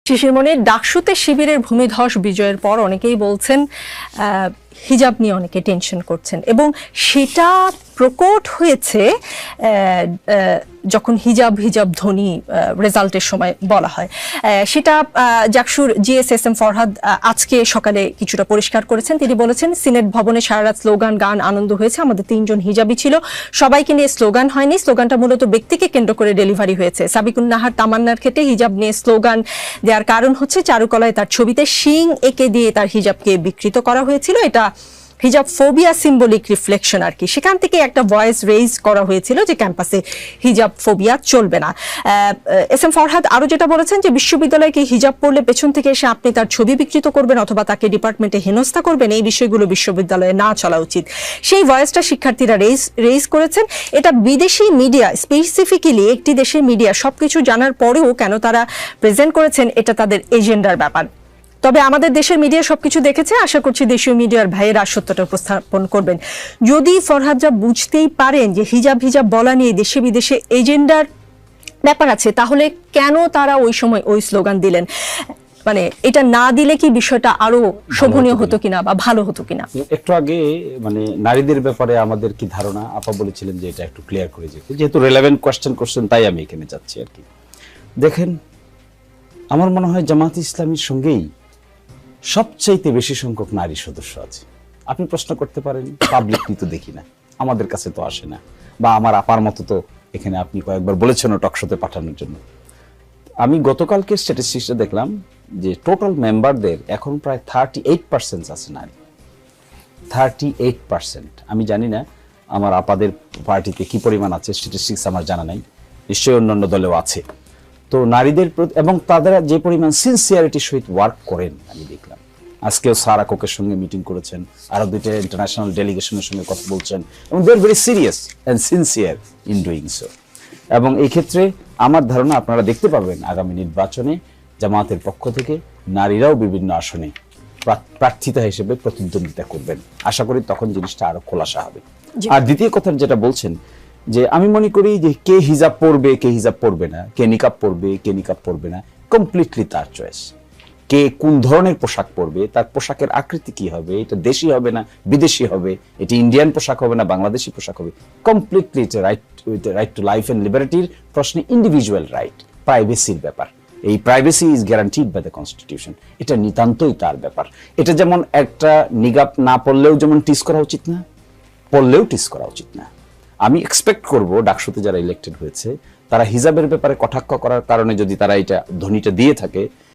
শিশির মনির, ডাকসুতে শিবিরের ভূমিধস বিজয়ের পর অনেকেই বলছেন হিজাব নিয়ে অনেকে টেনশন করছেন এবং সেটা প্রকট হয়েছে যখন হিজাব ধ্বনি রেজাল্টের সময় বলা হয়। সেটা জাকসুর জিএসএসএম ফরহাদ আজকে সকালে কিছুটা পরিষ্কার করেছেন। তিনি বলেছেন, সিনেট ভবনে সারা রাত স্লোগান গান আনন্দ হয়েছে, আমাদের 3 জন হিজাবি ছিল, সবাইকে নিয়ে স্লোগান হয়নি, স্লোগানটা মূলত ব্যক্তিকে কেন্দ্র করে ডেলিভারি হয়েছে। সাবিকুন নাহার তামান্নার ক্ষেত্রে হিজাব নিয়ে স্লোগান দেওয়ার কারণ হচ্ছে চারুকলায় তার ছবিতে শিং এঁকে দিয়ে তার হিজাবকে বিকৃত করা হয়েছিল। এটা হিজাব ফোবিয়া সিম্বলিক রিফ্লেকশন আর কি। সেখান থেকে একটা ভয়েস রেইজ করা হয়েছিল যে ক্যাম্পাসে হিজাব ফোবিয়া চলবে না। এস এম ফরহাদ আরো যেটা বলেছেন যে বিশ্ববিদ্যালয়কে হিজাব পড়লে পেছন থেকে এসে আপনি তার ছবি বিকৃত করবেন অথবা তাকে ডিপার্টমেন্টে হেনস্থা করবেন, এই বিষয়গুলো বিশ্ববিদ্যালয়ে না চলা উচিত। সেই ভয়েসটা শিক্ষার্থীরা রেইজ করেছেন। এটা বিদেশি মিডিয়া, স্পেসিফিক্যালি একটি দেশের মিডিয়া সবকিছু জানার পরেও কেন তারা প্রেজেন্ট করেছেন, এটা তাদের এজেন্ডার ব্যাপার। তবে আমাদের দেশের মিডিয়া সবকিছু দেখেছে, আশা করছি দেশীয় মিডিয়ার ভাইয়েরা সত্যটা উপস্থাপন করবেন। যদি ফরহাদরা বুঝতেই পারেন যে হিজাব বলা নিয়ে দেশে বিদেশে এজেন্ডার ব্যাপার আছে, তাহলে কেন তারা ওই সময় ওই স্লোগান দিলেন? মানে এটা না দিলে কি বিষয়টা আরো শোভনীয় হতো কিনা বা ভালো হতো কিনা? একটু আগে মানে নারীদের ব্যাপারে আমাদের কি ধারণা, আপা বলেছিলেন যে এটা একটু ক্লিয়ার করে যেতে, যেহেতু রেলেভেন্ট কোয়েশ্চেন করছেন তাই আমি এখানে যাচ্ছি আর কি। দেখেন, আমার মনে হয় জামায়াত ইসলামীর সঙ্গেই সবচাইতে বেশি সংখ্যক নারী সদস্য আছে। আপনি প্রশ্ন করতে পারেন, পাবলিকলি তো দেখি না, আমাদের কাছে তো আসে না, বা আমার আপার মতো তো এখানে আপনি কয়েকবার বলেছেন টকশোতে পাঠানোর জন্য। আমি গতকালকে স্ট্যাটিস্টিক্সটা দেখলাম যে টোটাল মেম্বারদের এখন প্রায় 38% আছে নারী। 38%। আমি জানি না আমার আপাদের পার্টিতে কি পরিমাণ আছে, স্ট্যাটিস্টিক্স আমার জানা নাই, নিশ্চয়ই অন্যান্য দলেও আছে। তো নারীদের এবং তাদের যে পরিমাণ সিনসিয়ারিটির সহিত ওয়ার্ক করেন আমি দেখলাম। আজকেও সারা কোকের সঙ্গে মিটিং করেছেন, আরো 2টা ইন্টারন্যাশনাল ডেলিগেশনের সঙ্গে কথা বলছেন, এবং they are very serious and sincere in doing so. এবং এই ক্ষেত্রে আমার ধারণা আপনারা দেখতে পাবেন আগামী নির্বাচনে জামায়াতের পক্ষ থেকে নারীরাও বিভিন্ন আসনে প্রার্থিতা হিসেবে প্রতিদ্বন্দ্বিতা করবেন। আশা করি তখন জিনিসটা আরো খোলাসা হবে। আর দ্বিতীয় কথা যেটা বলছেন যে আমি মনে করি যে কে হিজাব পরবে কে হিজাব পরবে না, কে নিকাব পরবে কে নিকাব পরবে না, কমপ্লিটলি তার চয়েস। কে কোন ধরনের পোশাক পরবে, তার পোশাকের আকৃতি কি হবে, এটা দেশি হবে না বিদেশি হবে, এটা ইন্ডিয়ান পোশাক হবে না বাংলাদেশি পোশাক হবে, কমপ্লিটলি এটা রাইট টু লাইফ এন্ড লিবার্টির প্রশ্নে ইন্ডিভিজুয়াল রাইট, প্রাইভেসির ব্যাপার। এই privacy is guaranteed by the constitution. এটা নিতান্তই তার ব্যাপার। এটা যেমন একটা নিকাব না পরলেও যেমন টিস করা উচিত না, পরলেও টিস করা উচিত না। আমি এক্সপেক্ট করব ডাকসুতে যারা ইলেক্টেড হয়েছে তারা হিজাবের ব্যাপারে কটাক্ষ করার কারণে যদি তারা এটা ধ্বনিটা দিয়ে থাকে,